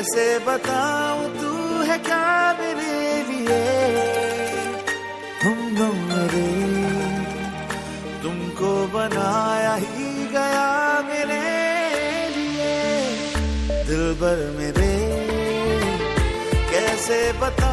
कैसे बताऊं तू है क्या मेरे लिए, हम मेरे तुमको बनाया ही गया मेरे लिए, दिलबर मेरे कैसे बता